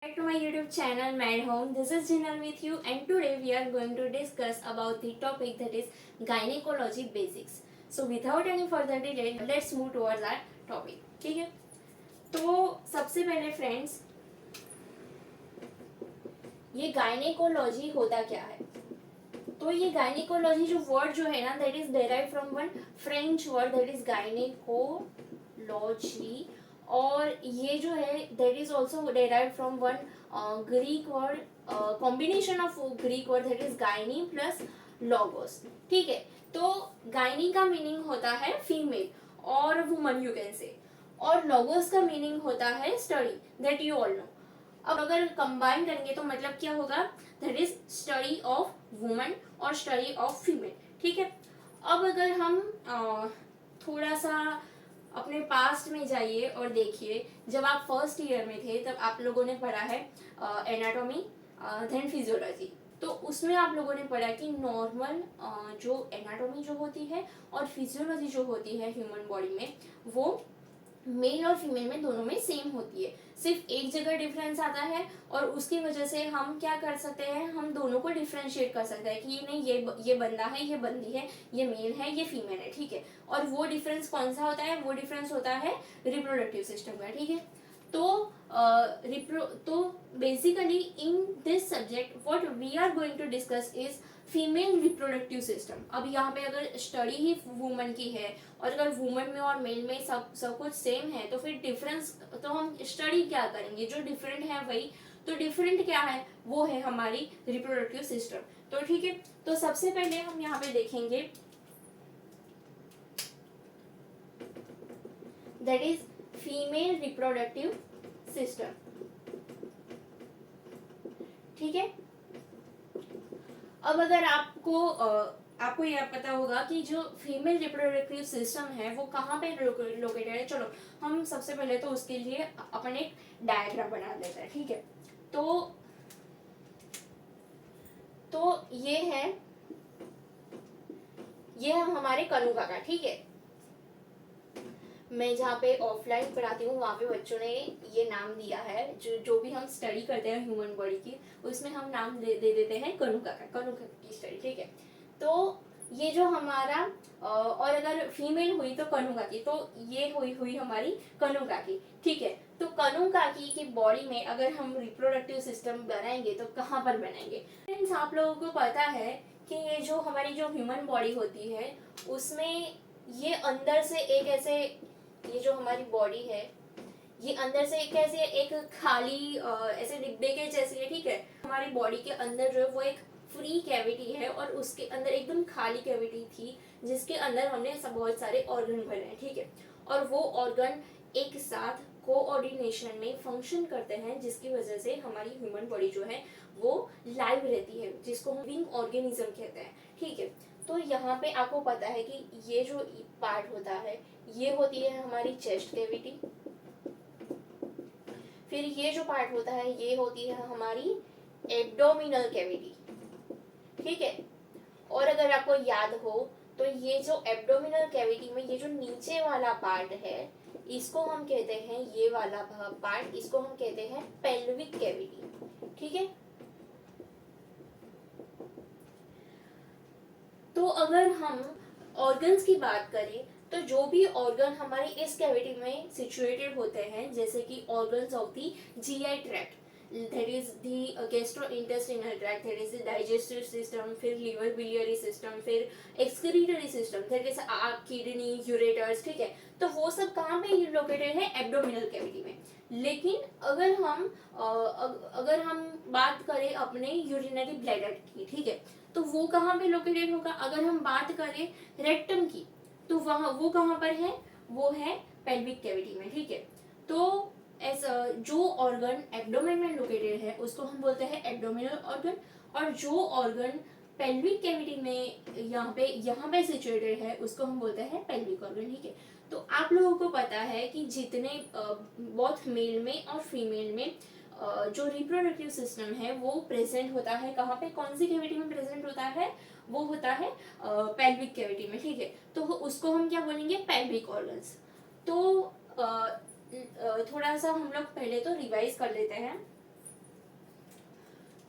Back to my YouTube channel Mad Home. This is Jinal with you, and today we are going to discuss about the topic that is gynecology basics. So without any further delay, let's move towards our topic. ठीक है, तो सबसे पहले friends, ये gynaecology होता क्या है? तो ये गायनेकोलॉजी जो वर्ड जो है ना, that is derive from one French word that is gynaecology, और ये जो है that is also derive from one Greek word, combination of Greek word that is gynae plus logos. ठीक है, तो गायनी का मीनिंग होता है फीमेल और वुमन यू कैन से, और लॉगोस का मीनिंग होता है study, that you all know. अब अगर कंबाइन करेंगे तो मतलब क्या होगा, that is study of woman और स्टडी ऑफ फीमेल. ठीक है, अब अगर हम थोड़ा सा अपने पास्ट में जाइए और देखिए, जब आप फर्स्ट ईयर में थे तब आप लोगों ने पढ़ा है एनाटॉमी देन फिजियोलॉजी. तो उसमें आप लोगों ने पढ़ा कि नॉर्मल जो एनाटॉमी जो होती है और फिजियोलॉजी जो होती है ह्यूमन बॉडी में, वो मेल और फीमेल में दोनों में सेम होती है. सिर्फ एक जगह डिफरेंस आता है, और उसकी वजह से हम क्या कर सकते हैं, हम दोनों को डिफ्रेंशिएट कर सकते हैं कि ये नहीं, ये बंदा है, ये बंदी है, ये मेल है, ये फीमेल है. ठीक है, और वो डिफरेंस कौन सा होता है? वो डिफरेंस होता है रिप्रोडक्टिव सिस्टम का. ठीक है, तो basically in this subject what we are going to discuss is female reproductive system. अब यहाँ पे अगर स्टडी ही वुमन की है, और अगर वुमन में और मेल में सब कुछ सेम है, तो फिर डिफरेंस तो हम स्टडी क्या करेंगे? जो डिफरेंट है वही. तो डिफरेंट क्या है? वो है हमारी रिप्रोडक्टिव सिस्टम. तो ठीक है, तो सबसे पहले हम यहाँ पे देखेंगे that is female reproductive system. ठीक है, अब अगर आपको यह पता होगा कि जो फीमेल रिप्रोडक्टिव सिस्टम है वो कहाँ पे लोकेटेड है. चलो हम सबसे पहले तो उसके लिए अपन एक डायग्राम बना लेते हैं. ठीक है, तो ये है हमारे कनुका का. ठीक है, मैं जहाँ पे ऑफलाइन पढ़ाती हूँ वहाँ पे बच्चों ने ये नाम दिया है, जो भी हम स्टडी करते हैं ह्यूमन बॉडी की, उसमें हम नाम दे देते हैं कनुका का, कनुका की स्टडी. ठीक है, तो ये जो हमारा और अगर फीमेल हुई तो कनुका की, तो ये हुई हमारी कनुका की. ठीक है, तो कनुका की बॉडी में अगर हम रिप्रोडक्टिव सिस्टम बनाएंगे तो कहाँ पर बनाएंगे? फ्रेंड्स, आप लोगों को पता है कि ये जो हमारी जो ह्यूमन बॉडी होती है उसमें ये अंदर से एक ऐसे, ये जो हमारी बॉडी है ये अंदर से एक ऐसे एक खाली ऐसे डिब्बे के जैसी है. ठीक है, हमारी बॉडी के अंदर जो है वो एक फ्री कैविटी है, और उसके अंदर एकदम खाली कैविटी थी जिसके अंदर हमने सब बहुत सारे ऑर्गन भरे हैं. ठीक है, और वो ऑर्गन एक साथ कोऑर्डिनेशन में फंक्शन करते हैं, जिसकी वजह से हमारी ह्यूमन बॉडी जो है वो लाइव रहती है, जिसको हम लिविंग ऑर्गेनिज्म कहते हैं. ठीक है, तो यहाँ पे आपको पता है कि ये जो पार्ट होता है ये होती है हमारी चेस्ट कैविटी. फिर ये जो पार्ट होता है ये होती है हमारी एब्डोमिनल कैविटी. ठीक है, और अगर आपको याद हो तो ये जो एब्डोमिनल कैविटी में ये जो नीचे वाला पार्ट है इसको हम कहते हैं, ये वाला पार्ट इसको हम कहते हैं पेल्विक कैविटी. ठीक है, तो अगर हम ऑर्गन्स की बात करें तो जो भी ऑर्गन हमारे इस कैविटी में सिचुएटेड होते हैं, जैसे कि organs of the GI tract, that is the gastrointestinal tract, that is the digestive system, फिर लिवर बिलियरी सिस्टम, फिर excretory system, that is kidney, ureters. ठीक है, तो वो सब कहाँ पे लोकेटेड है? एब्डोमिनल कैविटी में. लेकिन अगर हम बात करें अपने यूरिनरी ब्लैडर की, ठीक है, तो वो कहाँ पे लोकेटेड होगा? अगर हम बात करें रेक्टम की तो वहाँ वो कहाँ पर है? वो है पेल्विक कैविटी में. ठीक है, तो जो ऑर्गन एब्डोमेन में लोकेटेड है उसको हम बोलते हैं एब्डोमिनल ऑर्गन, और जो ऑर्गन पेल्विक कैविटी में यहाँ पे सिचुएटेड है उसको हम बोलते हैं पेल्विक ऑर्गन. ठीक है, तो आप लोगों को पता है कि जितने बोथ मेल में और फीमेल में जो रिप्रोडक्टिव सिस्टम है वो प्रेजेंट होता है कहाँ पे? कौन सी कैविटी में प्रेजेंट होता है? वो होता है पेल्विक कैविटी में. ठीक है, तो उसको हम क्या बोलेंगे? Pelvic organs. तो थोड़ा सा हम लोग पहले तो रिवाइज कर लेते हैं.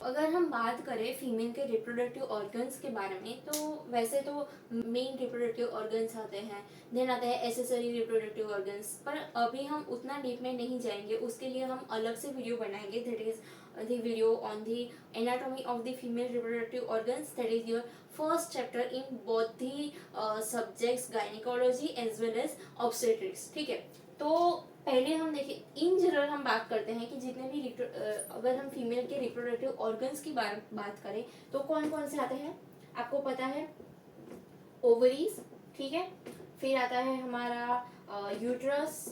अगर हम बात करें फीमेल के रिप्रोडक्टिव ऑर्गन्स के बारे में, तो वैसे तो मेन रिप्रोडक्टिव ऑर्गन्स आते हैं, देन आते हैं एसेसरी रिप्रोडक्टिव ऑर्गन्स, पर अभी हम उतना डीप में नहीं जाएंगे, उसके लिए हम अलग से वीडियो बनाएंगे, that is the video on the anatomy of the female reproductive organs, that is your first chapter in both the subjects gynaecology as well as obstetrics. ठीक है, तो पहले हम देखें, इन जनरल हम बात करते हैं कि जितने भी अगर हम फीमेल के रिप्रोडक्टिव ऑर्गन्स की बात करें तो कौन कौन से आते हैं, आपको पता है, ओवरीज, ठीक है, फिर आता है हमारा यूट्रस,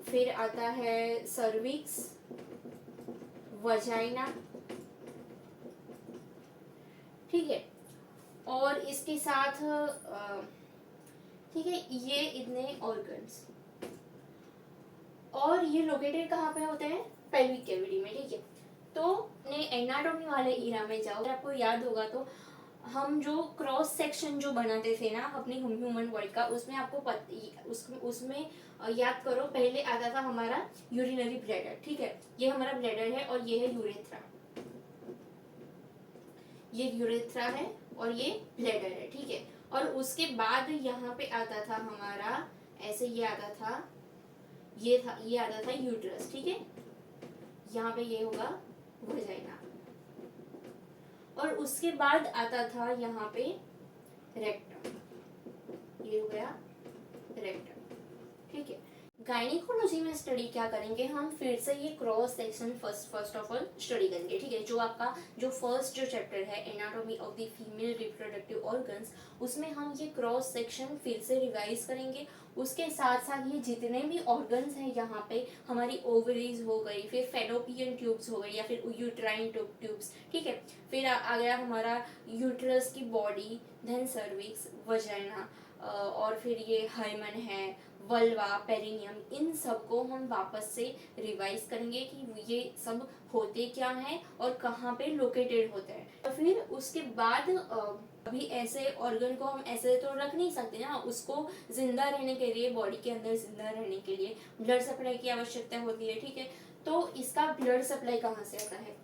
फिर आता है सर्विक्स, वजाइना, ठीक है, और इसके साथ ठीक है, ये इतने ऑर्गन्स, और ये लोकेटेड कहाँ पे होते हैं, पेल्विक कैविटी में। ठीक है, तो ने एनाटॉमी वाले इरा में जाओ, अगर आपको याद होगा तो हम जो क्रॉस सेक्शन जो बनाते थे ना अपनी ह्यूमन बॉडी का, उसमें आपको उसमें याद करो, पहले आता था हमारा यूरिनरी ब्लैडर। ठीक है, ये हमारा ब्लैडर है और ये है यूरेथ्रा, ये यूरेथ्रा है और ये ब्लैडर है। ठीक है, और उसके बाद यहाँ पे आता था हमारा, ऐसे ये आता था, ये आता था यूट्रस। ठीक है, यहाँ पे ये होगा वजाइना, और उसके बाद आता था यहाँ पे रेक्टम, ये हो गया रेक्टम। ठीक है, गायनिकोलॉजी में स्टडी क्या करेंगे हम, फिर से ये cross section first of all study करेंगे। ठीक है, जो आपका जो फर्स्ट जो चैप्टर है anatomy of the female reproductive organs, उसमें हम ये क्रॉस सेक्शन फिर से रिवाइज करेंगे। उसके साथ साथ ये जितने भी ऑर्गन्स हैं, यहाँ पे हमारी ओवरीज हो गई, फिर फेलोपियन ट्यूब्स हो गई या फिर यूट्राइन ट्यूब्स। ठीक है, फिर आ गया हमारा यूट्रस की बॉडी, देन सर्विक्स, वजाइना, और फिर ये हाइमन है, वल्वा, पेरिनियम, इन सब को हम वापस से रिवाइज करेंगे कि ये सब होते क्या हैं और कहाँ पे लोकेटेड होते हैं। तो फिर उसके बाद अभी ऐसे ऑर्गन को हम ऐसे तो रख नहीं सकते ना, उसको जिंदा रहने के लिए, बॉडी के अंदर जिंदा रहने के लिए ब्लड सप्लाई की आवश्यकता होती है। ठीक है, तो इसका ब्लड सप्लाई कहाँ से आता है,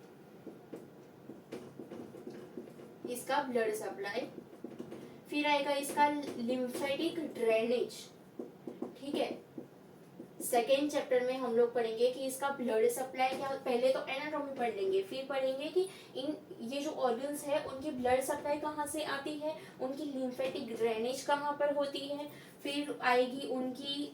इसका ब्लड सप्लाई, फिर आएगा इसका लिम्फेटिक ड्रेनेज। ठीक है, सेकेंड चैप्टर में हम लोग पढ़ेंगे कि इसका ब्लड सप्लाई क्या, पहले तो एनाटॉमी पढ़ लेंगे, फिर पढ़ेंगे कि इन ये जो ऑर्गन्स है उनकी ब्लड सप्लाई कहाँ से आती है, उनकी लिम्फेटिक ड्रेनेज कहाँ पर होती है, फिर आएगी उनकी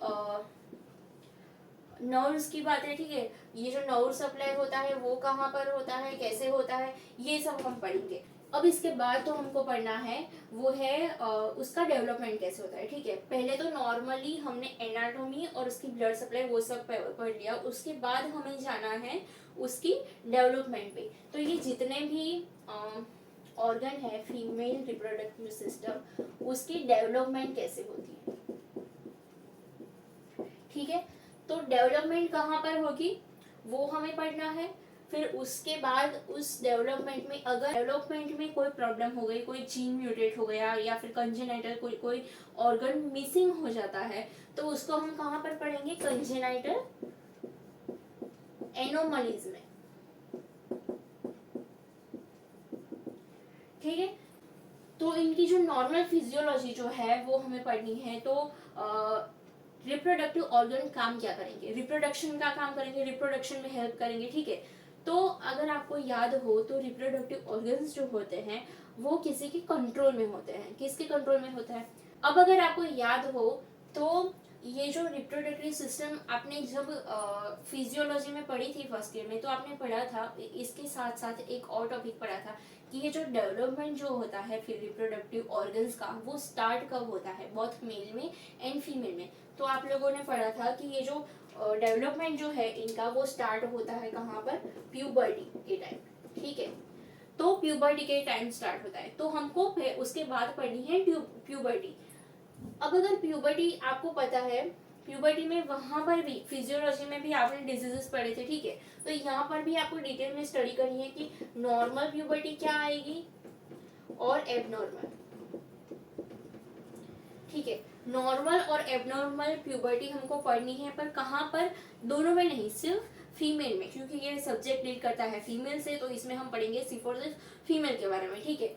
नर्व्स की बात है। ठीक है, ये जो नर्व सप्लाई होता है वो कहाँ पर होता है, कैसे होता है, ये सब हम पढ़ेंगे। अब इसके बाद तो हमको पढ़ना है वो है उसका डेवलपमेंट कैसे होता है। ठीक है, पहले तो नॉर्मली हमने एनाटॉमी और उसकी ब्लड सप्लाई वो सब पढ़ लिया, उसके बाद हमें जाना है उसकी डेवलपमेंट पे। तो ये जितने भी ऑर्गन है फीमेल रिप्रोडक्टिव सिस्टम, उसकी डेवलपमेंट कैसे होती है। ठीक है, तो डेवलपमेंट कहाँ पर होगी वो हमें पढ़ना है। फिर उसके बाद उस डेवलपमेंट में, अगर डेवलपमेंट में कोई प्रॉब्लम हो गई, कोई जीन म्यूटेट हो गया या फिर कंजेनाइटल कोई ऑर्गन मिसिंग हो जाता है, तो उसको हम कहाँ पर पढ़ेंगे, कंजेनाइटल एनोमलीज में। ठीक है, तो इनकी जो नॉर्मल फिजियोलॉजी जो है वो हमें पढ़नी है। तो रिप्रोडक्टिव ऑर्गन काम क्या करेंगे, रिप्रोडक्शन का काम करेंगे, रिप्रोडक्शन में हेल्प करेंगे। ठीक है, तो अगर आपको याद हो तो रिप्रोडक्टिव ऑर्गन्स जो होते हैं वो किसी के कंट्रोल में होते हैं, किसके कंट्रोल में होता है। अब अगर आपको याद हो तो ये जो रिप्रोडक्टिव सिस्टम आपने जब फिजियोलॉजी में पढ़ी थी फर्स्ट ईयर में, तो आपने पढ़ा था, इसके साथ साथ एक और टॉपिक पढ़ा था कि ये जो डेवलपमेंट जो होता है फिर रिप्रोडक्टिव ऑर्गन्स का, वो स्टार्ट कब होता है, बोथ मेल में एंड फीमेल में। तो आप लोगों ने पढ़ा था कि ये जो डेवलपमेंट जो है इनका वो स्टार्ट होता है कहाँ पर, प्यूबर्टी के टाइम। ठीक है, तो प्यूबर्टी के टाइम स्टार्ट होता है, तो हमको उसके बाद पढ़नी है प्यूबर्टी। अब अगर प्यूबर्टी आपको पता है, प्यूबर्टी में वहां पर भी फिजियोलॉजी में भी आपने डिजीजेस पढ़े थे। ठीक है, तो यहाँ पर भी आपको डिटेल में स्टडी करनी है कि नॉर्मल प्यूबर्टी क्या आएगी और एबनॉर्मल। ठीक है, नॉर्मल और एबनॉर्मल प्यूबर्टी हमको पढ़नी है, पर कहाँ पर, दोनों में नहीं, सिर्फ फीमेल में, क्योंकि ये सब्जेक्ट डील करता है फीमेल से, तो इसमें हम पढ़ेंगे सिर्फ और सिर्फ फीमेल के बारे में, ठीक है।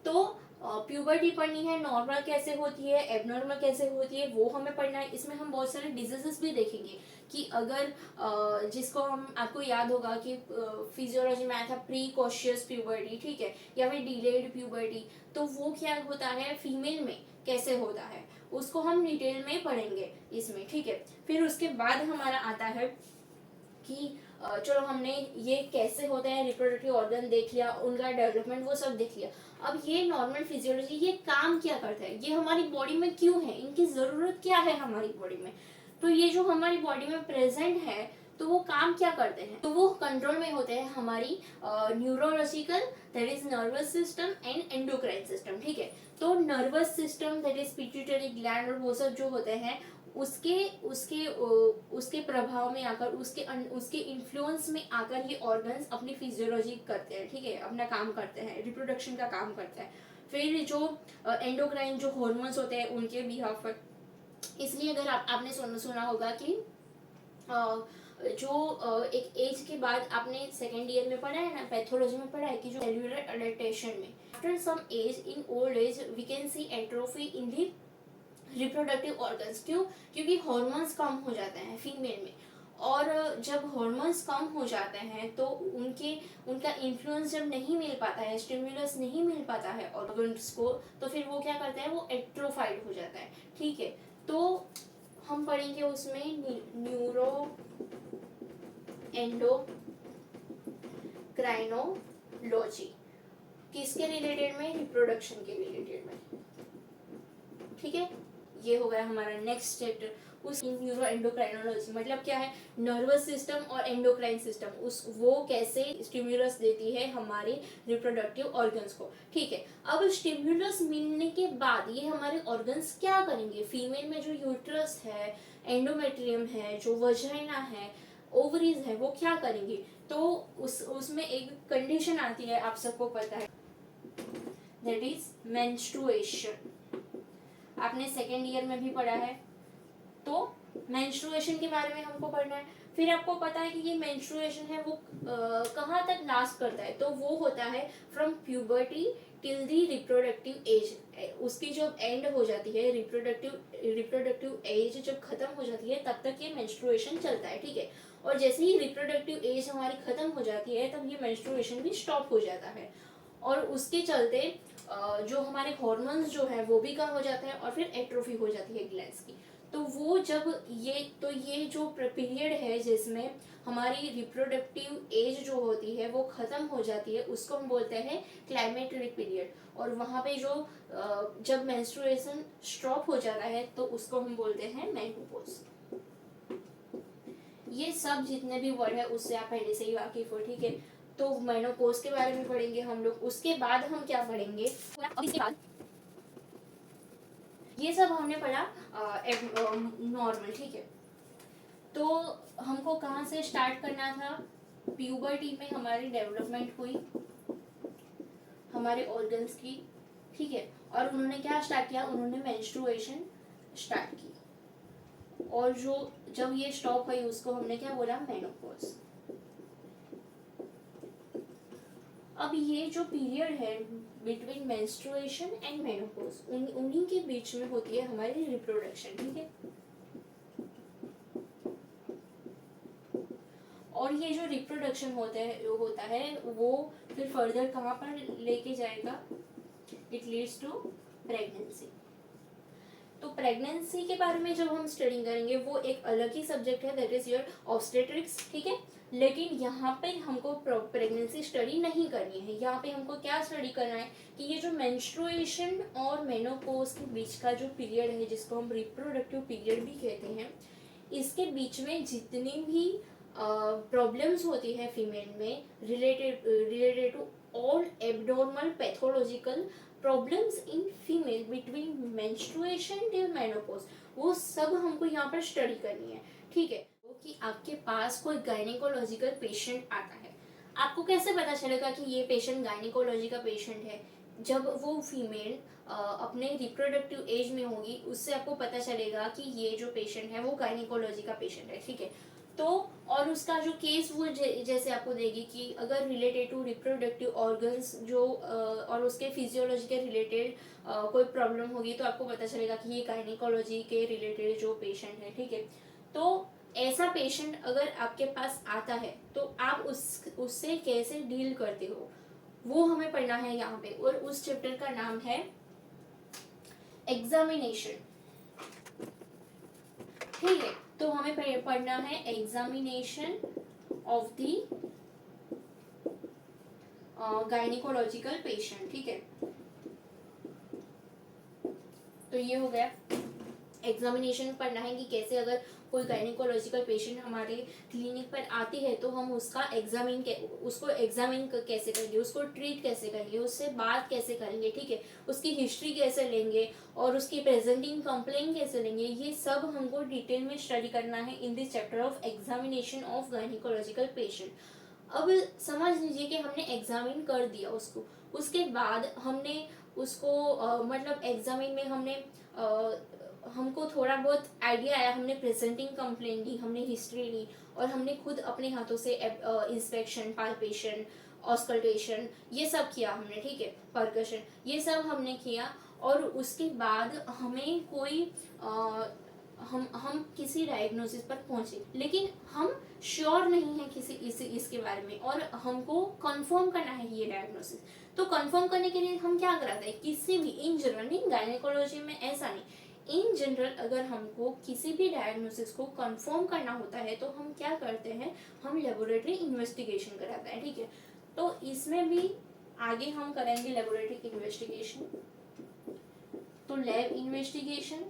तो प्यूबर्टी पढ़नी है, नॉर्मल कैसे होती है, एबनॉर्मल कैसे होती है, वो हमें पढ़ना है। इसमें हम बहुत सारे डिजीजेस भी देखेंगे कि अगर जिसको हम, आपको याद होगा कि फिजियोलॉजी में आया था प्रीकॉशियस प्यूबर्टी, ठीक है, या फिर डिलेड प्यूबर्टी, तो वो क्या होता है फीमेल में, कैसे होता है, उसको हम डिटेल में पढ़ेंगे इसमें, ठीक है। फिर उसके बाद हमारा आता है कि चलो हमने ये कैसे होते हैं रिप्रोडक्टिव ऑर्गन देख लिया, उनका डेवलपमेंट वो सब देख लिया। अब ये नॉर्मल फिजियोलॉजी, ये काम क्या करता है, ये हमारी बॉडी में क्यों है, इनकी ज़रूरत क्या है हमारी बॉडी में, तो ये जो हमारी बॉडी में प्रेजेंट है तो वो काम क्या करते हैं, तो वो कंट्रोल में होते हैं हमारी neurological, that is nervous system and endocrine system, ठीक है। तो nervous system that is pituitary gland और वो सब जो होते हैं उसके उसके उसके प्रभाव में आकर, उसके इन्फ्लुएंस में आकर ये ऑर्गन्स अपनी फिजियोलॉजी करते हैं, ठीक है, अपना काम करते हैं, रिप्रोडक्शन का काम करते हैं। फिर जो एंडोक्राइन जो हॉर्मोन्स होते हैं उनके बिहाफ पर, इसलिए अगर आपने सुना होगा कि जो एक एज के बाद, आपने सेकेंड ईयर में पढ़ा है ना, पैथोलॉजी में पढ़ा है कि जो सेल्यूलर अडेप्टेशन में after some age in old age we can see atrophy in the reproductive organs. क्यों? क्योंकि हॉर्मोन्स कम हो जाते हैं फीमेल में, और जब हॉर्मोन्स कम हो जाते हैं तो उनका इन्फ्लुएंस जब नहीं मिल पाता है, स्टिमुलस नहीं मिल पाता है ऑर्गन्स को, तो फिर वो क्या करते हैं, वो एट्रोफाइड हो जाता है, ठीक है। तो हम पढ़ेंगे उसमें न्यूरो एंडोक्राइनोलॉजी, किसके रिलेटेड में, रिप्रोडक्शन के रिलेटेड में, ठीक है। ये हो गया हमारा नेक्स्ट चैप्टर। उस न्यूरो एंडोक्राइनोलॉजी मतलब क्या है, नर्वस सिस्टम और एंडोक्राइन सिस्टम, उस वो कैसे स्टिमुलस देती है हमारे रिप्रोडक्टिव ऑर्गन्स को, ठीक है। अब स्टिमुलस मिलने के बाद ये हमारे ऑर्गन्स क्या करेंगे, फीमेल में जो यूट्रस है, एंडोमेट्रियम है, जो वजाइना है, ओवरीज है, वो क्या करेंगे, तो उसमें एक कंडीशन आती है, आप सबको पता है, दैट इज मेंस्ट्रुएशन। आपने सेकेंड ईयर में भी पढ़ा है, तो मेंस्ट्रुएशन के बारे में हमको पढ़ना है। फिर आपको पता है कि ये मेंस्ट्रुएशन है वो कहाँ तक लास्ट करता है, तो वो होता है from puberty till the reproductive age. उसकी जब एंड हो जाती है, रिप्रोडक्टिव एज जब खत्म हो जाती है, तब तक ये मेंस्ट्रुएशन चलता है, ठीक है। और जैसे ही रिप्रोडक्टिव एज हमारी खत्म हो जाती है, तब ये मेंस्ट्रुएशन भी स्टॉप हो जाता है, और उसके चलते जो हमारे हॉर्मोन्स जो है वो भी कम हो जाते हैं, और फिर एट्रोफी हो जाती है ग्लैंड्स की। तो वो जब ये जो पीरियड है जिसमें हमारी रिप्रोडक्टिव एज जो होती है वो खत्म हो जाती है, उसको हम बोलते हैं क्लाइमेटेरिक पीरियड। और वहाँ पे जो जब मेंस्ट्रुएशन स्टॉप हो जाता है तो उसको हम बोलते हैं मेनोपॉज। ये सब जितने भी वर्ड है उससे आप पहले से ही वाकिफ हो, ठीक है। तो मेनोपॉज के बारे में पढ़ेंगे हम लोग। उसके बाद हम क्या पढ़ेंगे, अब इसके बाद ये सब हमने पढ़ा नॉर्मल, ठीक है। तो हमको कहाँ से स्टार्ट करना था, प्यूबर्टी में हमारी डेवलपमेंट हुई हमारे ऑर्गन्स की, ठीक है। और उन्होंने क्या स्टार्ट किया, उन्होंने मेंस्ट्रुएशन स्टार्ट की, और जो जब ये स्टॉप हुई उसको हमने क्या बोला, मेनोपॉज। अब ये जो पीरियड है बिटवीन मेंस्ट्रुएशन एंड मेनोपॉज, उन्हीं के बीच में होती है हमारी रिप्रोडक्शन, ठीक है। और ये जो रिप्रोडक्शन होता है वो फिर फर्दर कहाँ पर लेके जाएगा, इट लीड्स टू प्रेगनेंसी। तो प्रेगनेंसी के बारे में जब हम स्टडी करेंगे वो एक अलग ही सब्जेक्ट है, दैट इज योर ऑब्स्टेट्रिक्स, ठीक है। लेकिन यहाँ पे हमको प्रेगनेंसी स्टडी नहीं करनी है। यहाँ पे हमको क्या स्टडी करना है कि ये जो मेंस्ट्रुएशन और मेनोपॉज के बीच का जो पीरियड है, जिसको हम रिप्रोडक्टिव पीरियड भी कहते हैं, इसके बीच में जितनी भी प्रॉब्लम्स होती है फीमेल में related to all abnormal pathological problems in female between menstruation till menopause, वो सब हमको यहाँ पर स्टडी करनी है, ठीक है। कि आपके पास कोई गायनेकोलॉजिकल पेशेंट आता है, आपको कैसे पता चलेगा कि ये पेशेंट गायनेकोलॉजी का पेशेंट है, जब वो फीमेल अपने रिप्रोडक्टिव एज में होगी, उससे आपको पता चलेगा कि ये जो पेशेंट है वो गायनेकोलॉजी का पेशेंट है, ठीक है। तो और उसका जो केस वो जैसे आपको देगी कि अगर रिलेटेड टू रिप्रोडक्टिव ऑर्गन्स जो और उसके फिजियोलॉजी के रिलेटेड कोई प्रॉब्लम होगी तो आपको पता चलेगा कि ये गायनिकोलॉजी के रिलेटेड जो पेशेंट है, ठीक है। तो ऐसा पेशेंट अगर आपके पास आता है तो आप उससे कैसे डील करते हो वो हमें पढ़ना है यहाँ पे, और उस चैप्टर का नाम है एग्जामिनेशन, ठीक है। तो हमें पढ़ना है examination of the gynaecological patient, ठीक है। तो ये हो गया एग्जामिनेशन पढ़ना है कि कैसे अगर कोई गायनिकोलॉजिकल पेशेंट हमारे क्लिनिक पर आती है तो हम उसको एग्जामिन कैसे करेंगे, उसको ट्रीट कैसे करेंगे, उससे बात कैसे करेंगे, ठीक है। उसकी हिस्ट्री कैसे लेंगे और उसकी प्रेजेंटिंग कंप्लेंट कैसे लेंगे, ये सब हमको डिटेल में स्टडी करना है in this chapter of examination of gynaecological patient. अब समझ लीजिए कि हमने एग्जामिन कर दिया उसको, उसके बाद हमने उसको मतलब एग्जामिन में हमको थोड़ा बहुत आइडिया आया, हमने प्रेजेंटिंग कंप्लेंट दी, हमने हिस्ट्री ली और हमने खुद अपने हाथों से इंस्पेक्शन, पाल्पेशन, ऑस्कल्टेशन ये सब किया हमने, ठीक है, परकशन ये सब हमने किया। और उसके बाद हमें कोई हम किसी डायग्नोसिस पर पहुंचे, लेकिन हम श्योर नहीं है इसके बारे में और हमको कंफर्म करना है ये डायग्नोसिस। तो कंफर्म करने के लिए हम क्या कराते हैं, किसी भी इन जनरल, नहीं गायनेकोलॉजी में ऐसा नहीं, इन जनरल अगर हमको किसी भी डायग्नोसिस को कंफर्म करना होता है तो हम क्या करते हैं, हम लेबोरेटरी इन्वेस्टिगेशन कराते हैं, ठीक है। तो इसमें भी आगे हम करेंगे लेबोरेटरी इन्वेस्टिगेशन। तो लैब इन्वेस्टिगेशन,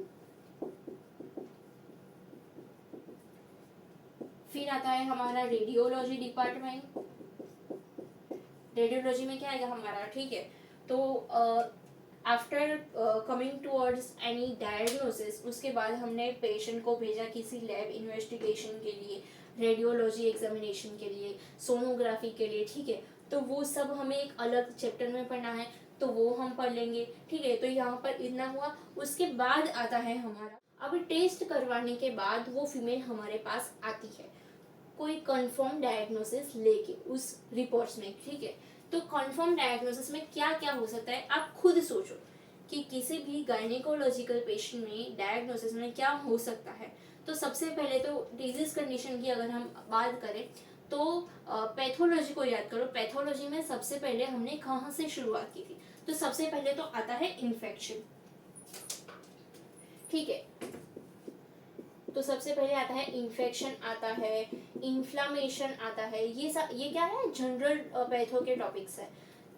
फिर आता है हमारा रेडियोलॉजी डिपार्टमेंट। रेडियोलॉजी में क्या आएगा हमारा, ठीक है। तो after coming towards any diagnosis, उसके बाद हमने पेशेंट को भेजा किसी लैब इन्वेस्टिगेशन के लिए, रेडियोलॉजी एग्जामिनेशन के लिए, सोनोग्राफी के लिए, ठीक है। तो वो सब हमें एक अलग चैप्टर में पढ़ना है तो वो हम पढ़ लेंगे, ठीक है। तो यहाँ पर इतना हुआ। उसके बाद आता है हमारा, अब टेस्ट करवाने के बाद वो फीमेल हमारे पास आती है कोई कंफर्म डायग्नोसिस लेके उस रिपोर्ट्स में, ठीक है। तो कंफर्म डायग्नोसिस में क्या क्या हो सकता है आप खुद सोचो कि किसी भी गायनेकोलॉजिकल पेशेंट में डायग्नोसिस में क्या हो सकता है। तो सबसे पहले तो डिजीज कंडीशन की अगर हम बात करें तो पैथोलॉजी को याद करो। पैथोलॉजी में सबसे पहले हमने कहाँ से शुरुआत की थी, तो सबसे पहले तो आता है इन्फेक्शन, ठीक है। तो सबसे पहले आता है इन्फेक्शन, आता है इन्फ्लामेशन, आता है ये क्या है, जनरल पैथो के टॉपिक्स है।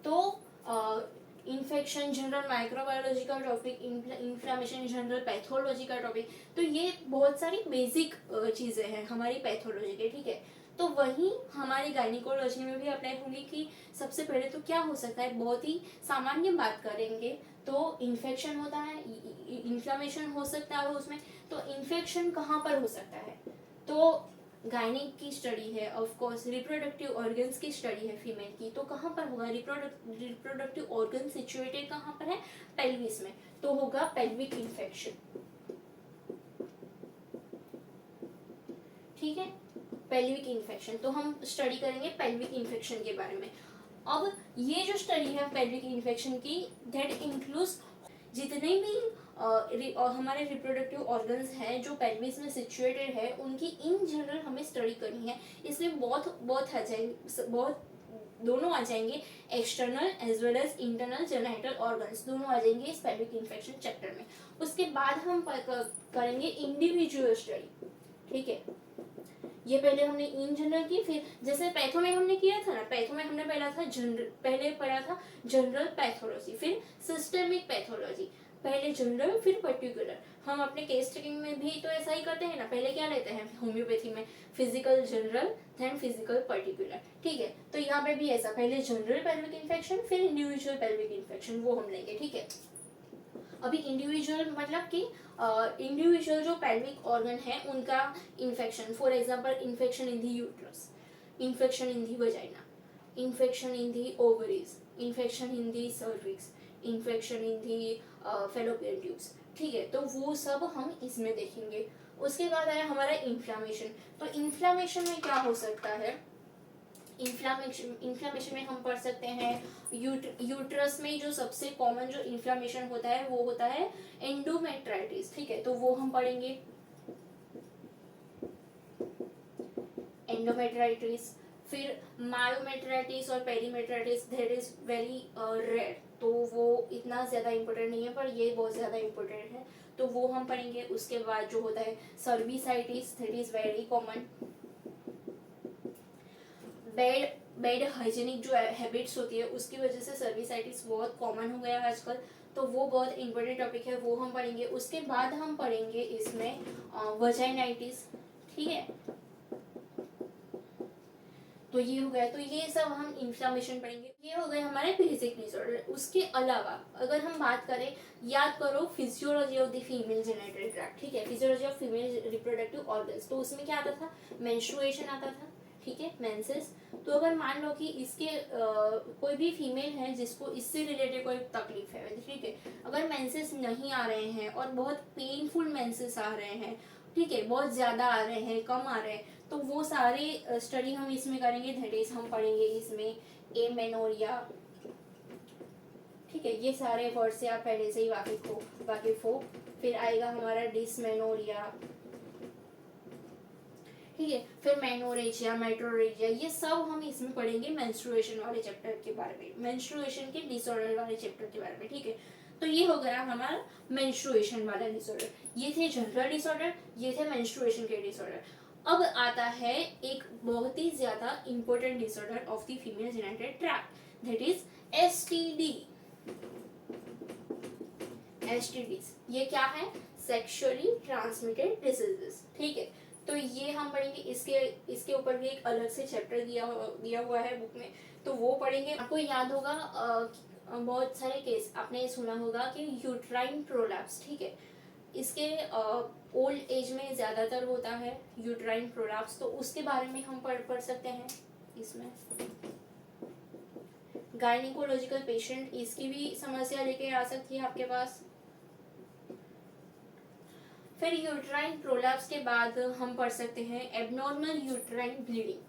तो इन्फेक्शन जनरल माइक्रोबायोलॉजी का टॉपिक, इन्फ्लामेशन जनरल पैथोलॉजी का टॉपिक। तो ये बहुत सारी बेसिक चीजें हैं हमारी पैथोलॉजी के, ठीक है। तो वही हमारी गायनिकोलॉजी में भी अप्लाई होंगी कि सबसे पहले तो क्या हो सकता है, बहुत ही सामान्य बात करेंगे तो इन्फेक्शन होता है, इन्फ्लामेशन हो सकता है उसमें। तो इन्फेक्शन कहाँ पर हो सकता है, तो गायनिक की स्टडी है, ऑफ कोर्स रिप्रोडक्टिव ऑर्गन्स की स्टडी है फीमेल की, तो कहाँ पर होगा, रिप्रोडक्टिव ऑर्गन सिचुएटेड कहाँ पर है, पेल्विस में, तो होगा पेल्विक इन्फेक्शन, ठीक है। पेल्विक इन्फेक्शन, तो हम स्टडी करेंगे पेल्विक इन्फेक्शन के बारे में। अब ये जो स्टडी है पेल्विक इन्फेक्शन की, दैट इंक्लूड्स जितने भी हमारे रिप्रोडक्टिव ऑर्गन्स हैं जो पेल्विस में सिचुएटेड है उनकी इन जनरल हमें स्टडी करनी है। इसमें बहुत दोनों आ जाएंगे, external as well as internal genital organs दोनों आ जाएंगे इस पेल्विक इन्फेक्शन चैप्टर में। उसके बाद हम करेंगे इंडिविजुअल स्टडी, ठीक है। ये पहले हमने इन जनरल की, फिर जैसे पैथो में हमने किया था ना, पैथो में हमने पहले पढ़ा था जनरल पैथोलॉजी, फिर सिस्टेमिक पैथोलॉजी, पहले जनरल फिर पर्टिकुलर। हम अपने केस टेकिंग में भी तो ऐसा ही करते हैं ना, पहले क्या लेते हैं होम्योपैथी में, physical general then physical particular, ठीक है। तो यहाँ पे भी ऐसा, पहले जनरल पेल्विक इन्फेक्शन फिर इंडिविजुअल पेल्विक इन्फेक्शन, वो हम लेंगे, ठीक है। अभी इंडिविजुअल मतलब कि इंडिविजुअल जो पेल्विक ऑर्गन है उनका infection, for example infection in the uterus, infection in the vagina, infection in the ovaries, infection in the cervix, infection in the fallopian tubes, ठीक है। तो वो सब हम इसमें देखेंगे। उसके बाद आया हमारा इन्फ्लामेशन। तो इन्फ्लामेशन में क्या हो सकता है, इन्फ्लामेशन में हम पढ़ सकते हैं यूट्रस में जो सबसे कॉमन जो इन्फ्लामेशन होता है वो होता है एंडोमेट्राइटिस, ठीक है, तो वो हम पढ़ेंगे एंडोमेट्राइटिस। फिर मायोमेट्राइटिस और पेरीमेट्राइटिस दैट इज वेरी रेयर, तो वो इतना ज़्यादा इम्पोर्टेंट नहीं है, पर ये बहुत ज़्यादा इम्पोर्टेंट है, तो वो हम पढ़ेंगे। उसके बाद जो होता है cervicitis that is very common. Bed bed hygienic जो हैबिट्स होती है उसकी वजह से सर्विसाइटिस बहुत कॉमन हो गया है आजकल, तो वो बहुत इंपॉर्टेंट टॉपिक है, वो हम पढ़ेंगे। उसके बाद हम पढ़ेंगे इसमें वजाइनाइटिस, ठीक है, तो ये हो गया। तो ये सब हम इन्फ्लामेशन पढ़ेंगे, ये हो गए हमारे बेसिक डिसऑर्डर। उसके अलावा अगर हम बात करें, याद करो physiology of the female genital tract, ठीक है, physiology of female reproductive organs, तो उसमें क्या आता था, मेंस्ट्रुएशन आता था, ठीक है, मेंसेस। तो अगर मान लो कि इसके कोई भी फीमेल है जिसको इससे रिलेटेड कोई तकलीफ है, ठीक है, अगर मेंसेस नहीं आ रहे हैं और बहुत पेनफुल मेंसेस आ रहे हैं, ठीक है, बहुत ज़्यादा आ रहे हैं, कम आ रहे हैं, तो वो सारे स्टडी हम इसमें करेंगे। दैट इज हम पढ़ेंगे इसमें एमेनोरिया, ठीक है, ये सारे वर्ड से आप पहले से ही वाकिफ हो। फिर आएगा हमारा डिसमेनोरिया, ठीक है, फिर मेनोरेजिया, मेट्रोरेजिया, ये सब हम इसमें पढ़ेंगे मेंस्ट्रुएशन वाले चैप्टर के बारे में, मेंस्ट्रुएशन के डिसऑर्डर वाले चैप्टर के बारे में, ठीक है। तो ये हो गया हमारा मेंस्ट्रुएशन वाला डिसऑर्डर, ये थे जनरल डिसऑर्डर, ये थे मेंस्ट्रुएशन के डिसऑर्डर। अब आता है एक बहुत ही ज्यादा important disorder of the female genital tract, that is STD. STDs ये क्या है, सेक्सुअली ट्रांसमिटेड डिसीजेस, ठीक है, तो ये हम पढ़ेंगे। इसके ऊपर भी एक अलग से चैप्टर दिया हुआ है बुक में, तो वो पढ़ेंगे। आपको याद होगा बहुत सारे केस आपने सुना होगा कि यूट्राइन प्रोलैप्स, ठीक है, इसके ओल्ड एज में ज़्यादातर होता है यूट्राइन प्रोलैप्स, तो उसके बारे में हम पढ़ सकते हैं इसमें। गायनिकोलॉजिकल पेशेंट, इसकी भी समस्या लेके आ सकती है आपके पास। फिर यूट्राइन प्रोलैप्स के बाद हम पढ़ सकते हैं एबनॉर्मल यूट्राइन ब्लीडिंग।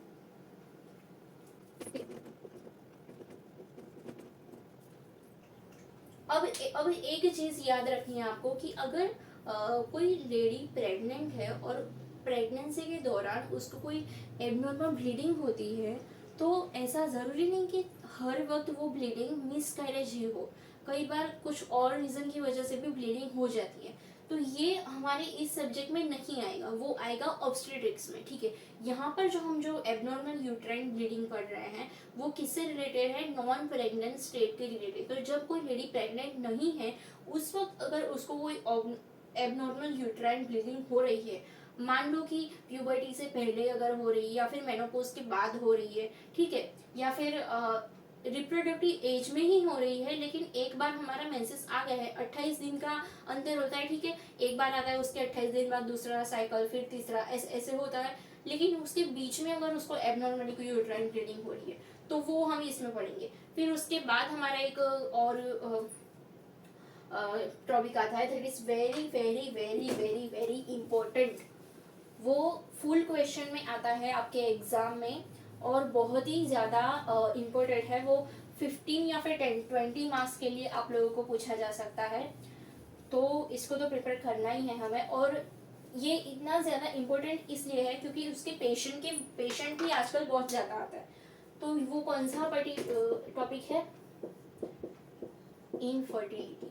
अब एक चीज याद रखनी है आपको कि अगर कोई लेडी प्रेग्नेंट है और प्रेगनेंसी के दौरान उसको कोई एबनॉर्मल ब्लीडिंग होती है, तो ऐसा ज़रूरी नहीं कि हर वक्त वो ब्लीडिंग मिसकैरेज ही हो, कई बार कुछ और रीज़न की वजह से भी ब्लीडिंग हो जाती है, तो ये हमारे इस सब्जेक्ट में नहीं आएगा, वो आएगा ऑब्स्टेट्रिक्स में, ठीक है। यहाँ पर जो एबनॉर्मल यूट्राइन ब्लीडिंग पढ़ रहे हैं वो किससे रिलेटेड है, नॉन प्रेग्नेंट स्टेट के रिलेटेड। तो जब कोई लेडी प्रेग्नेंट नहीं है उस वक्त अगर उसको कोई एबनॉर्मल यूट्राइन ब्लीडिंग हो रही है, मान लो कि प्यूबर्टी से पहले अगर हो रही है या फिर मेनोपॉज के बाद हो रही है, ठीक है, या फिर रिप्रोडक्टिव एज में ही हो रही है, लेकिन एक बार हमारा मेंसेस आ गया है, 28 दिन का अंतर होता है, ठीक है, एक बार आता है, उसके 28 दिन बाद दूसरा साइकिल, फिर तीसरा, ऐसे होता है, लेकिन उसके बीच में अगर उसको एबनॉर्मली कोई यूट्राइन ब्लीडिंग हो रही है तो वो हम इसमें पढ़ेंगे। फिर उसके बाद हमारा एक और टॉपिक आता है that is very very very very very important, वो फुल क्वेश्चन में आता है आपके एग्जाम में और बहुत ही ज़्यादा इम्पोर्टेंट है, वो 15 या फिर 20 मार्क्स के लिए आप लोगों को पूछा जा सकता है, तो इसको तो प्रिपेयर करना ही है हमें। और ये इतना ज़्यादा इम्पोर्टेंट इसलिए है क्योंकि उसके पेशेंट भी आजकल बहुत ज़्यादा आता है। तो वो कौन सा टॉपिक है, इनफर्टिलिटी,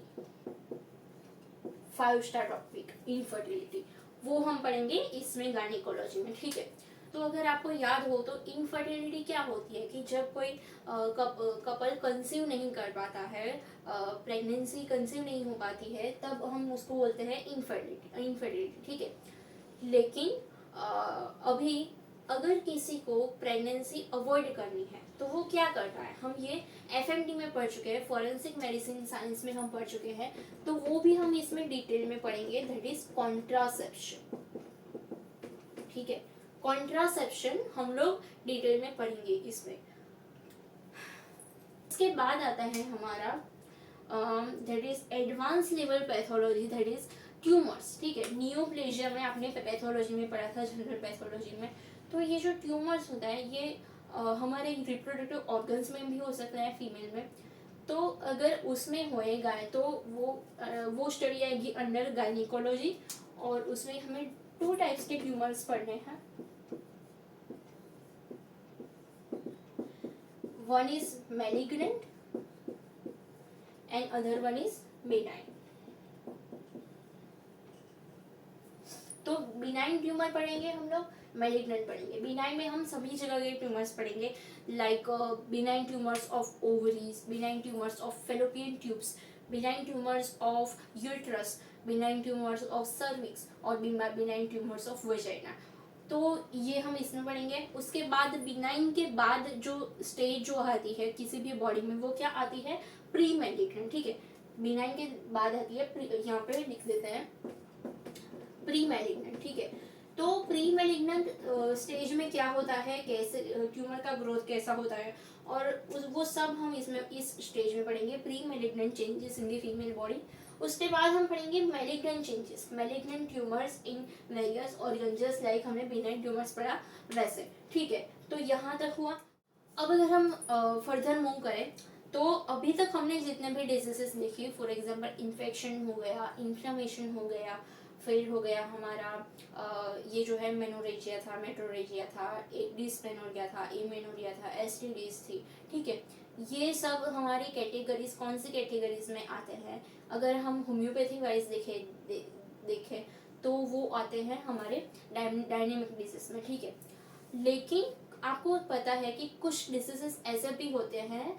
5 स्टार टॉपिक इनफर्टिलिटी, वो हम पढ़ेंगे इसमें गायनिकोलॉजी में, ठीक है। तो अगर आपको याद हो तो इनफर्टिलिटी क्या होती है कि जब कोई कपल कंसीव नहीं कर पाता है, प्रेगनेंसी कंसीव नहीं हो पाती है, तब हम उसको बोलते हैं इनफर्टिलिटी, ठीक है। लेकिन अभी अगर किसी को प्रेगनेंसी अवॉइड करनी है तो वो क्या करता है, हम ये एफएमडी में पढ़ चुके हैं, फॉरेंसिक मेडिसिन साइंस में हम पढ़ चुके हैं, तो वो भी हम इसमें डिटेल में पढ़ेंगे, दैट इज कॉन्ट्रासेप्शन, ठीक है, कॉन्ट्रासेप्शन हम लोग डिटेल में पढ़ेंगे इसमें। इसके बाद आता है हमारा that is advance level pathology, that is tumours, ठीक है, नियोप्लेजिया में आपने पैथोलॉजी में पढ़ा था, जनरल पैथोलॉजी में। तो ये जो ट्यूमर्स होता है ये हमारे रिप्रोडक्टिव ऑर्गन्स में भी हो सकता है फीमेल में। तो अगर उसमें होएगा तो वो स्टडी आएगी अंडर गायनिकोलॉजी, और उसमें हमें 2 टाइप्स के ट्यूमर्स पढ़ने हैं। One is malignant and other one is benign. तो बिनाइन ट्यूमर पढ़ेंगे हम लोग, मैलिग्नेंट पढ़ेंगे। बिनाइन में हम सभी जगह के ट्यूमर्स पढ़ेंगे, like benign tumours of ovaries, benign tumours of fallopian tubes, benign tumours of uterus, benign tumours of cervix और बिनाइन ट्यूमर्स ऑफ वजाइना। तो ये हम इसमें पढ़ेंगे। उसके बाद बिनाइन के बाद जो स्टेज जो आती है किसी भी बॉडी में, वो क्या आती है, प्री मैलिग्नेंट, ठीक है। बिनाइन के बाद आती है, यहाँ पे लिख देते हैं प्री मैलिग्नेंट, ठीक है। तो प्री मैलिग्नेंट स्टेज में क्या होता है, कैसे ट्यूमर का ग्रोथ कैसा होता है, और वो सब हम इसमें इस स्टेज में पढ़ेंगे, pre malignant changes in the female body. उसके बाद हम पढ़ेंगे malignant changes, malignant tumours in various organs, like हमने बिनाइन ट्यूमर्स पढ़ा वैसे, ठीक है। तो यहाँ तक हुआ। अब अगर हम फर्दर मूव करें, तो अभी तक हमने जितने भी डिजीजेस देखे, फॉर एग्जांपल इन्फेक्शन हो गया, इन्फ्लेमेशन हो गया, फिर हो गया हमारा ये जो है मेनोरेजिया था, मेट्रोरेजिया था, डिस्मेनोरिया था, एमेनोरिया था, एसटीडीज थी, ठीक है। ये सब हमारी कैटेगरीज कौन सी कैटेगरीज में आते हैं, अगर हम होम्योपैथी वाइज देखें तो वो आते हैं हमारे डायनेमिक डिजीज में, ठीक है। लेकिन आपको पता है कि कुछ डिजीजेस ऐसे भी होते हैं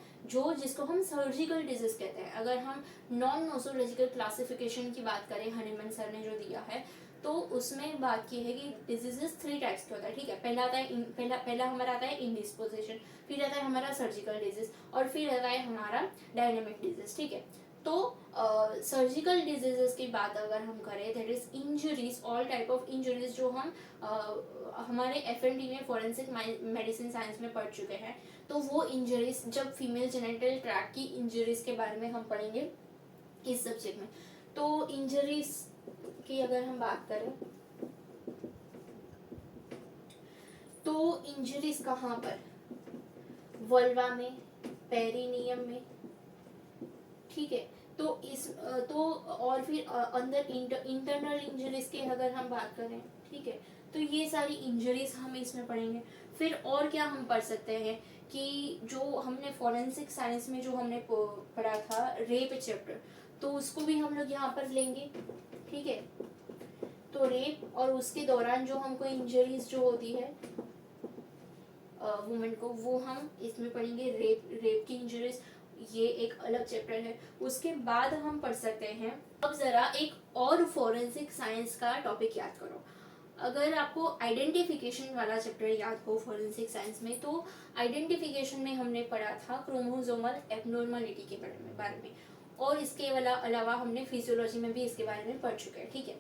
जिसको हम सर्जिकल डिजीज कहते हैं। अगर हम नॉन नोसोलॉजिकल क्लासिफिकेशन की बात करें, हनीमन सर ने जो दिया है, तो उसमें बात की है कि डिजीजेस 3 टाइप्स के होता है, ठीक है। पहला आता है पहला हमारा आता है इंडिस्पोजिशन, फिर आता है हमारा सर्जिकल डिजीज, और फिर आता है हमारा डायनेमिक डिजीज, ठीक है। तो सर्जिकल डिजीजेस की बात अगर हम करें, that is injuries, all type of injuries जो हम हमारे एफएनडी में, फॉरेंसिक मेडिसिन साइंस में पढ़ चुके हैं। तो वो इंजरीज, जब फीमेल जेनिटल ट्रैक्ट की इंजरीज के बारे में हम पढ़ेंगे इस सब्जेक्ट में। तो इंजरीज की अगर हम बात करें, तो इंजरीज कहाँ पर, वल्वा में, पेरिनियम में, ठीक है। तो और फिर अंदर इंटरनल इंजरीज की अगर हम बात करें, ठीक है, तो ये सारी इंजरीज हम इसमें पढ़ेंगे। फिर और क्या हम पढ़ सकते हैं कि जो हमने फॉरेंसिक साइंस में जो हमने पढ़ा था रेप चैप्टर, तो उसको भी हम लोग यहाँ पर लेंगे, ठीक है। तो रेप और उसके दौरान जो हमको इंजरीज जो होती है वुमेन को, वो हम इसमें पढ़ेंगे, रेप की इंजरीज, ये एक अलग चैप्टर है। उसके बाद हम पढ़ सकते हैं, अब जरा एक और फॉरेंसिक साइंस का टॉपिक याद करो। अगर आपको आइडेंटिफिकेशन वाला चैप्टर याद हो फॉरेंसिक साइंस में, तो आइडेंटिफिकेशन में हमने पढ़ा था क्रोमोसोमल एब्नॉर्मलिटी के बारे में, और इसके अलावा हमने फिजियोलॉजी में भी इसके बारे में पढ़ चुके हैं, ठीक है।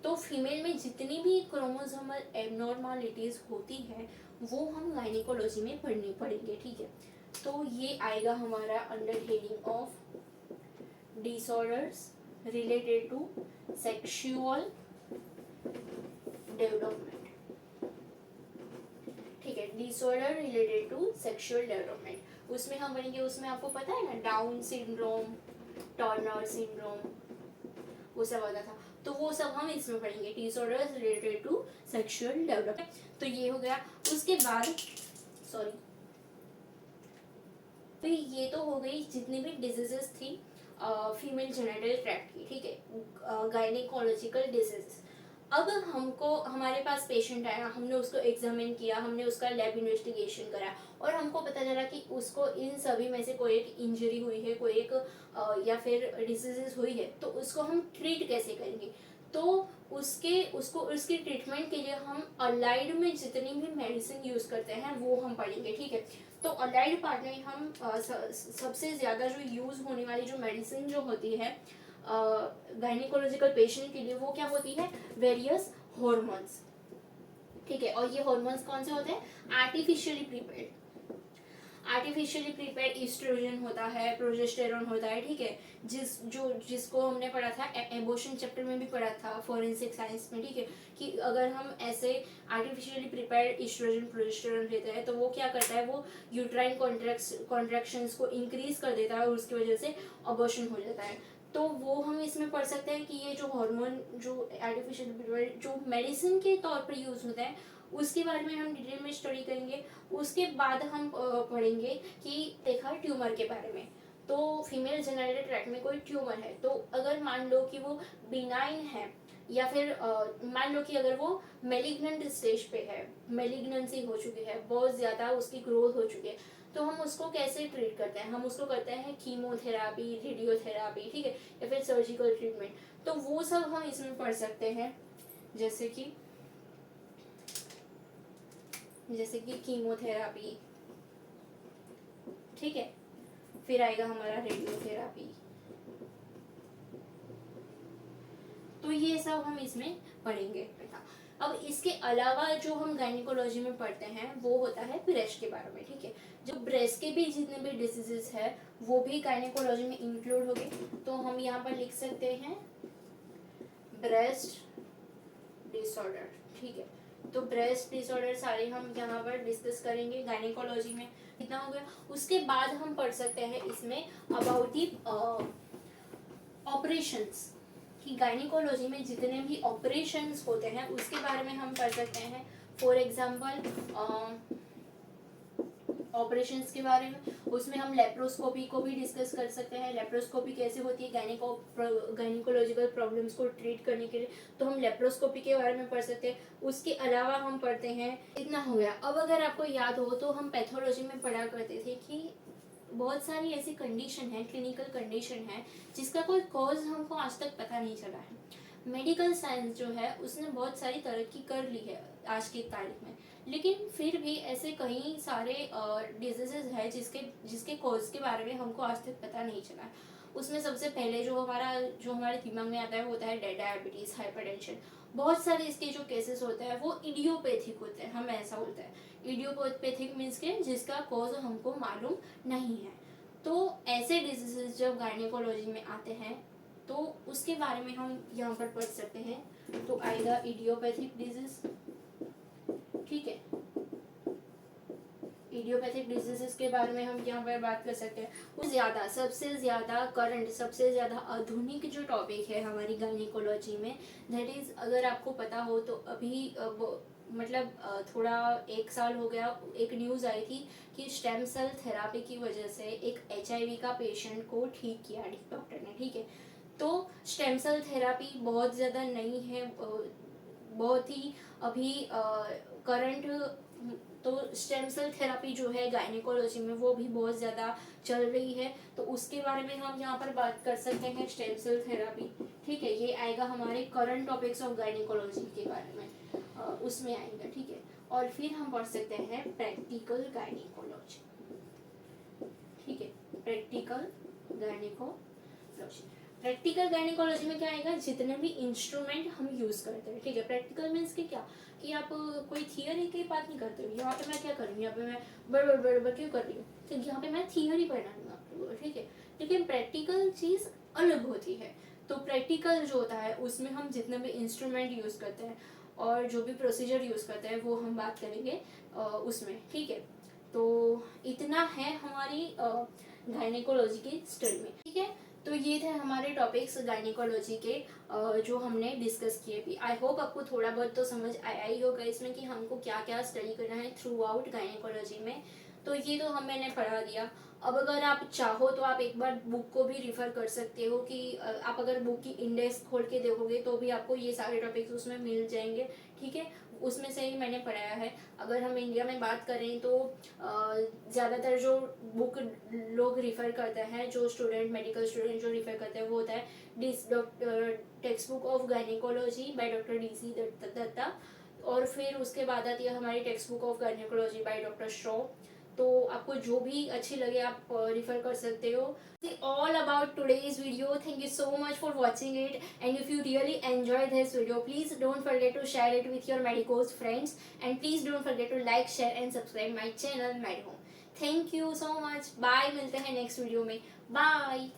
तो फीमेल में जितनी भी क्रोमोसोमल एब्नॉर्मलिटीज होती है वो हम गायनिकोलॉजी में पढ़ेंगे, ठीक है। तो ये आएगा हमारा under heading of disorders related to sexual development, ठीक है, disorder related to sexual development. उसमें हम पढ़ेंगे, उसमें आपको पता है ना, डाउन सिंड्रोम, टर्नर सिंड्रोम, वो सब होता था, तो वो सब हम इसमें पढ़ेंगे, disorders related to sexual development. तो ये हो गया। उसके बाद तो ये तो हो गई जितनी भी डिजीजेस थी फीमेल जेनिटल ट्रैक्ट की, ठीक है, गायनिकोलॉजिकल डिजीजेस। अब हमको, हमारे पास पेशेंट आया, हमने उसको एग्जामिन किया, हमने उसका लैब इन्वेस्टिगेशन करा, और हमको पता चला कि उसको इन सभी में से कोई एक इंजरी हुई है, कोई एक या फिर डिजीजेस हुई है, तो उसको हम ट्रीट कैसे करेंगे। तो उसकी ट्रीटमेंट के लिए हम अलाइड में जितनी भी मेडिसिन यूज़ करते हैं वो हम पढ़ेंगे, ठीक है। तो अलाइड पार्ट में हम सबसे ज़्यादा जो यूज़ होने वाली जो मेडिसिन जो होती है गायनिकोलॉजिकल पेशेंट के लिए, वो क्या होती है, वेरियस हॉर्मोन्स, ठीक है। और ये हॉर्मोन्स कौन से होते हैं, artificially prepared. Artificially prepared oestrogen होता है, प्रोजेस्टेरॉन होता है, ठीक है, जिसको हमने पढ़ा था एबॉर्शन चैप्टर में भी पढ़ा था फॉरेंसिक साइंस में, ठीक है, कि अगर हम ऐसे आर्टिफिशियली प्रिपेयर्ड ईस्ट्रोजन प्रोजेस्टेरॉन लेते हैं तो वो क्या करता है, वो यूट्राइन कॉन्ट्रैक्शंस को इंक्रीज कर देता है और उसकी वजह से अबॉर्शन हो जाता है। तो वो हम इसमें पढ़ सकते हैं कि ये जो हार्मोन जो आर्टिफिशियल जो मेडिसिन के तौर पर यूज होता है उसके बारे में हम डिटेल में स्टडी करेंगे। उसके बाद हम पढ़ेंगे कि देखा ट्यूमर के बारे में। तो फीमेल जेनिटल ट्रैक्ट में कोई ट्यूमर है तो अगर मान लो कि वो बिनाइन है या फिर मान लो कि अगर वो मेलिग्नेंट स्टेज पे है, मेलिग्नेंसी हो चुकी है, बहुत ज़्यादा उसकी ग्रोथ हो चुकी है, तो हम उसको कैसे ट्रीट करते हैं, हम उसको करते हैं कीमोथेरापी, रेडियोथेरापी, ठीक है, या फिर सर्जिकल ट्रीटमेंट। तो वो सब हम इसमें पढ़ सकते हैं, जैसे कि कीमोथेरापी, ठीक है, फिर आएगा हमारा रेडियोथेरापी। तो ये सब हम इसमें पढ़ेंगे बेटा। अब इसके अलावा जो हम गायनिकोलॉजी में पढ़ते हैं वो होता है ब्रेस्ट के बारे में, ठीक है, जो ब्रेस्ट के भी जितने भी डिसीजेस है वो भी गायनिकोलॉजी में इंक्लूड हो गए। तो हम यहाँ पर लिख सकते हैं ब्रेस्ट डिसऑर्डर, ठीक है, तो ब्रेस्ट डिसऑर्डर सारे हम यहाँ पर डिस्कस करेंगे गायनिकोलॉजी में। कितना हो गया। उसके बाद हम पढ़ सकते हैं इसमें अबाउट दी ऑपरेशंस, कि गायनिकोलॉजी में जितने भी ऑपरेशंस होते हैं उसके बारे में हम पढ़ सकते हैं। फॉर एग्जांपल ऑपरेशंस के बारे में, उसमें हम लेप्रोस्कोपी को भी डिस्कस कर सकते हैं। लेप्रोस्कोपी कैसे होती है गायनिकोलॉजिकल प्रॉब्लम्स को ट्रीट करने के लिए, तो हम लेप्रोस्कोपी के बारे में पढ़ सकते हैं। उसके अलावा हम पढ़ते हैं, इतना हो गया। अब अगर आपको याद हो तो हम पैथोलॉजी में पढ़ा करते थे कि बहुत सारी ऐसी कंडीशन है, क्लिनिकल कंडीशन है जिसका कोई कॉज हमको आज तक पता नहीं चला है। मेडिकल साइंस जो है उसने बहुत सारी तरक्की कर ली है आज की तारीख में, लेकिन फिर भी ऐसे कई सारे डिजीजेस है जिसके कॉज के बारे में हमको आज तक पता नहीं चला है। उसमें सबसे पहले जो हमारे दिमाग में आता है वो होता है डायबिटीज, हाइपरटेंशन। बहुत सारे इसके जो केसेस होते हैं वो इडियोपैथिक होते हैं, हम ऐसा बोलते हैं। इडियोपैथिक मीन्स के जिसका कॉज हमको मालूम नहीं है। तो ऐसे डिजीजेस जब गायनिकोलॉजी में आते हैं तो उसके बारे में हम यहाँ पर पढ़ सकते हैं। तो आएगा इडियोपैथिक डिजीज, ठीक है, इडियोपैथिक डिजीजेस के बारे में हम यहाँ पर बात कर सकते हैं। वो सबसे ज़्यादा करंट, सबसे ज़्यादा आधुनिक जो टॉपिक है हमारी गायनिकोलॉजी में, दैट इज़, अगर आपको पता हो तो अभी मतलब थोड़ा 1 साल हो गया, एक न्यूज़ आई थी कि स्टेम सेल थेरापी की वजह से एक HIV का पेशेंट को ठीक किया डॉक्टर ने, ठीक है। तो स्टेम सेल थेरापी बहुत ज़्यादा नई है, बहुत ही अभी करंट। तो स्टेम सेल थेरापी जो है गायनिकोलॉजी में वो भी बहुत ज़्यादा चल रही है, तो उसके बारे में हम यहाँ पर बात कर सकते हैं, स्टेम सेल थेरापी, ठीक है। ये आएगा हमारे करंट टॉपिक्स ऑफ गायनिकोलॉजी के बारे में, उसमें आएगा, ठीक है। और फिर हम पढ़ सकते हैं प्रैक्टिकल गायनिकोलॉजी, ठीक है, प्रैक्टिकल गायनिकोलॉजी। प्रैक्टिकल गायनिकोलॉजी में क्या आएगा, जितने भी इंस्ट्रूमेंट हम यूज करते हैं, ठीक है। प्रैक्टिकल मीन्स कि क्या, कि आप कोई थियरी की बात नहीं करते हो। यहाँ पे मैं क्या कर रही हूँ, यहाँ पे मैं बड़ क्यों कर रही हूँ, तो यहाँ पे मैं थियरी पढ़ा रही हूँ आप लोगों को, ठीक है। लेकिन प्रैक्टिकल चीज़ अलग होती है। तो प्रैक्टिकल जो होता है उसमें हम जितने भी इंस्ट्रूमेंट यूज़ करते हैं और जो भी प्रोसीजर यूज़ करते हैं वो हम बात करेंगे उसमें, ठीक है। तो इतना है हमारी गायनिकोलॉजी की स्टडी में, ठीक है। तो ये थे हमारे टॉपिक्स गायनिकोलॉजी के जो हमने डिस्कस किए भी। आई होप आपको थोड़ा बहुत तो समझ आया ही होगा इसमें कि हमको क्या क्या स्टडी करना है थ्रू आउट गायनिकोलॉजी में। तो ये तो मैंने पढ़ा दिया। अब अगर आप चाहो तो आप एक बार बुक को भी रिफ़र कर सकते हो, कि आप अगर बुक की इंडेक्स खोल के देखोगे तो भी आपको ये सारे टॉपिक्स उसमें मिल जाएंगे, ठीक है। उसमें से ही मैंने पढ़ाया है। अगर हम इंडिया में बात करें तो ज़्यादातर जो बुक लोग रिफ़र करते हैं, जो स्टूडेंट, मेडिकल स्टूडेंट जो रिफ़र करते हैं वो होता है textbook of gynaecology by doctor DC Dutta. और फिर उसके बाद आती है हमारी textbook of gynaecology by doctor Shaw. तो आपको जो भी अच्छी लगे आप रिफर कर सकते हो। All about today's video. Thank you so much for watching it, and if you really enjoyed this video, please don't forget to share it with your medicos friends, and please don't forget to like, share and subscribe my channel Medhome. Thank you so much, bye, मिलते हैं next video में, bye.